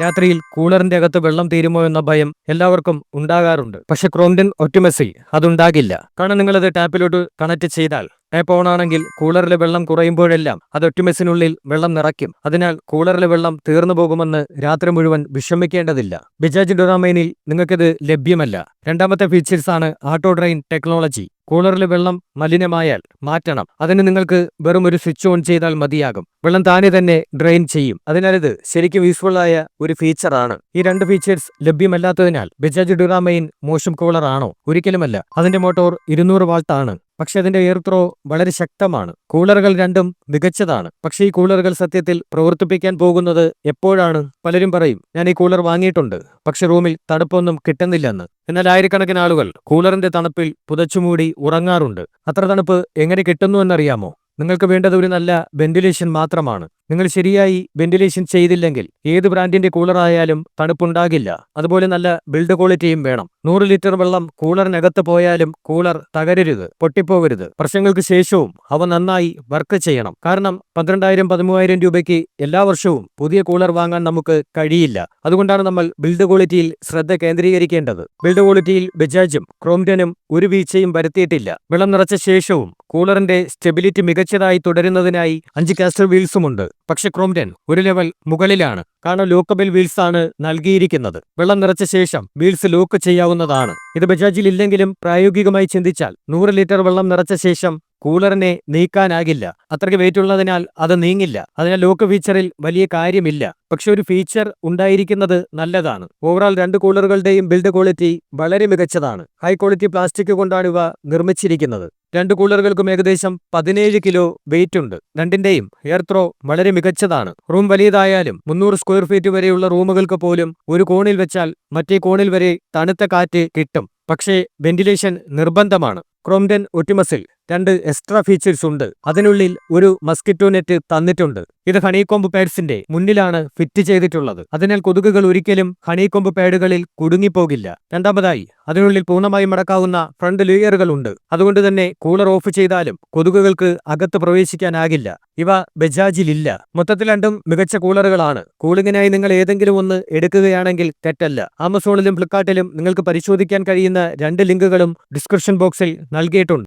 രാത്രിയിൽ കൂളറിന്റെ അകത്ത് വെള്ളം തീരുമോ എന്ന ഭയം എല്ലാവർക്കും ഉണ്ടാകാറുണ്ട്. പക്ഷെ ക്രോംപ്ടൺ ഒപ്റ്റിമസിൽ അതുണ്ടാകില്ല. കാരണം നിങ്ങളത് ടാപ്പിലോട്ട് കണക്ട് ചെയ്താൽ ടാപ്പ് ഓൺ ആണെങ്കിൽ കൂളറിലെ വെള്ളം കുറയുമ്പോഴെല്ലാം അത് ഒപ്റ്റിമസിനുള്ളിൽ വെള്ളം നിറയ്ക്കും. അതിനാൽ കൂളറിലെ വെള്ളം തീർന്നു പോകുമെന്ന് രാത്രി മുഴുവൻ വിഷമിക്കേണ്ടതില്ല. ബജാജ് ഡുറാമൈനിൽ നിങ്ങൾക്കിത് ലഭ്യമല്ല. രണ്ടാമത്തെ ഫീച്ചേഴ്സ് ആണ് ഓട്ടോ ഡ്രെയിൻ ടെക്നോളജി. കൂളറിലെ വെള്ളം മലിനമായാൽ മാറ്റണം. അതിന് നിങ്ങൾക്ക് വെറും ഒരു സ്വിച്ച് ഓൺ ചെയ്താൽ മതിയാകും. വെള്ളം താനെ തന്നെ ഡ്രെയിൻ ചെയ്യും. അതിനാൽ ഇത് ശരിക്കും യൂസ്ഫുൾ ആയ ഒരു ഫീച്ചറാണ്. ഈ രണ്ട് ഫീച്ചേഴ്സ് ലഭ്യമല്ലാത്തതിനാൽ ബജാജ് ഡുറാമൈൻ മോശം കൂളർ ആണോ? ഒരിക്കലുമല്ല. അതിന്റെ മോട്ടോർ 200 വാട്ട് ആണ്. പക്ഷെ അതിന്റെ എയർ ത്രോ വളരെ ശക്തമാണ്. കൂളറുകൾ രണ്ടും മികച്ചതാണ്. പക്ഷേ ഈ കൂളറുകൾ സത്യത്തിൽ പ്രവർത്തിപ്പിക്കാൻ പോകുന്നത് എപ്പോഴാണ്? പലരും പറയും, ഞാൻ ഈ കൂളർ വാങ്ങിയിട്ടുണ്ട്, പക്ഷെ റൂമിൽ തണുപ്പൊന്നും കിട്ടുന്നില്ലെന്ന്. എന്നാൽ ആയിരക്കണക്കിന് ആളുകൾ കൂളറിന്റെ തണുപ്പിൽ പുതച്ചുമൂടി ഉറങ്ങാറുണ്ട്. അത്ര തണുപ്പ് എങ്ങനെ കിട്ടുന്നു എന്നറിയാമോ? നിങ്ങൾക്ക് വേണ്ടത് ഒരു നല്ല വെന്റിലേഷൻ മാത്രമാണ്. നിങ്ങൾ ശരിയായി വെന്റിലേഷൻ ചെയ്തില്ലെങ്കിൽ ഏത് ബ്രാൻഡിന്റെ കൂളറായാലും തണുപ്പുണ്ടാകില്ല. അതുപോലെ നല്ല ബിൽഡ് ക്വാളിറ്റിയും വേണം. 100 ലിറ്റർ വെള്ളം കൂളറിനകത്ത് പോയാലും കൂളർ തകരരുത്, പൊട്ടിപ്പോകരുത്. വർഷങ്ങൾക്ക് ശേഷവും അവ നന്നായി വർക്ക് ചെയ്യണം. കാരണം 12,000-13,000 രൂപയ്ക്ക് എല്ലാ വർഷവും പുതിയ കൂളർ വാങ്ങാൻ നമുക്ക് കഴിയില്ല. അതുകൊണ്ടാണ് നമ്മൾ ബിൽഡ് ക്വാളിറ്റിയിൽ ശ്രദ്ധ കേന്ദ്രീകരിക്കേണ്ടത്. ബിൽഡ് ക്വാളിറ്റിയിൽ ബജാജും ക്രോംപ്ടണും ഒരു വീഴ്ചയും വരുത്തിയിട്ടില്ല. വെള്ളം നിറച്ച ശേഷവും കൂളറിന്റെ സ്റ്റെബിലിറ്റി മികച്ചതായി തുടരുന്നതിനായി 5 കാസ്റ്റർ വീൽസുമുണ്ട്. പക്ഷെ ക്രോംപ്ടൺ ഒരു ലെവൽ മുകളിലാണ്. കാരണം ലോക്കബിൾ വീൽസ് ആണ് നൽകിയിരിക്കുന്നത്. വെള്ളം നിറച്ച ശേഷം വീൽസ് ലോക്ക് ചെയ്യാവുന്നതാണ്. ഇത് ബജാജിൽ ഇല്ലെങ്കിലും പ്രായോഗികമായി ചിന്തിച്ചാൽ 100 ലിറ്റർ വെള്ളം നിറച്ച ശേഷം കൂളറിനെ നീക്കാനാകില്ല. അത്രയ്ക്ക് വെയിറ്റ് ഉള്ളതിനാൽ അത് നീങ്ങില്ല. അതിനാൽ ലോക്ക് ഫീച്ചറിൽ വലിയ കാര്യമില്ല. പക്ഷെ ഒരു ഫീച്ചർ ഉണ്ടായിരിക്കുന്നത് നല്ലതാണ്. ഓവറാൾ രണ്ട് കൂളറുകളുടെയും ബിൽഡ് ക്വാളിറ്റി വളരെ മികച്ചതാണ്. ഹൈ ക്വാളിറ്റി പ്ലാസ്റ്റിക് കൊണ്ടാണ് ഇവ നിർമ്മിച്ചിരിക്കുന്നത്. രണ്ട് കൂളറുകൾക്കും ഏകദേശം 17 കിലോ വെയിറ്റ് ഉണ്ട്. രണ്ടിന്റെയും എയർ ത്രോ വളരെ മികച്ചതാണ്. റൂം വലിയതായാലും 300 സ്ക്വയർ ഫീറ്റ് വരെയുള്ള റൂമുകൾക്ക് പോലും ഒരു കോണിൽ വെച്ചാൽ മറ്റേ കോണിൽ വരെ തണുത്ത കാറ്റ് കിട്ടും. പക്ഷേ വെന്റിലേഷൻ നിർബന്ധമാണ്. ക്രോംപ്ടൺ ഒപ്റ്റിമസിൽ 2 എക്സ്ട്രാ ഫീച്ചേഴ്സ് ഉണ്ട്. അതിനുള്ളിൽ ഒരു മസ്കിറ്റോ നെറ്റ് തന്നിട്ടുണ്ട്. ഇത് ഹണികോംബ് പാഡ്സിന്റെ മുന്നിലാണ് ഫിറ്റ് ചെയ്തിട്ടുള്ളത്. അതിനാൽ കൊതുകുകൾ ഒരിക്കലും ഹണികോംബ് പാഡുകളിൽ കുടുങ്ങിപ്പോകില്ല. രണ്ടാമതായി അതിനുള്ളിൽ പൂർണ്ണമായും മടക്കാവുന്ന ഫ്രണ്ട് ലെയറുകൾ ഉണ്ട്. അതുകൊണ്ട് തന്നെ കൂളർ ഓഫ് ചെയ്താലും കൊതുകുകൾക്ക് അകത്ത് പ്രവേശിക്കാനാകില്ല. ഇവ ബജാജിലില്ല. മൊത്തത്തിൽ രണ്ടും മികച്ച കൂളറുകളാണ്. കൂളിങ്ങിനായി നിങ്ങൾ ഏതെങ്കിലും ഒന്ന് എടുക്കുകയാണെങ്കിൽ തെറ്റല്ല. ആമസോണിലും ഫ്ലിപ്കാർട്ടിലും നിങ്ങൾക്ക് പരിശോധിക്കാൻ കഴിയുന്ന 2 ലിങ്കുകളും ഡിസ്ക്രിപ്ഷൻ ബോക്സിൽ നൽകിയിട്ടുണ്ട്.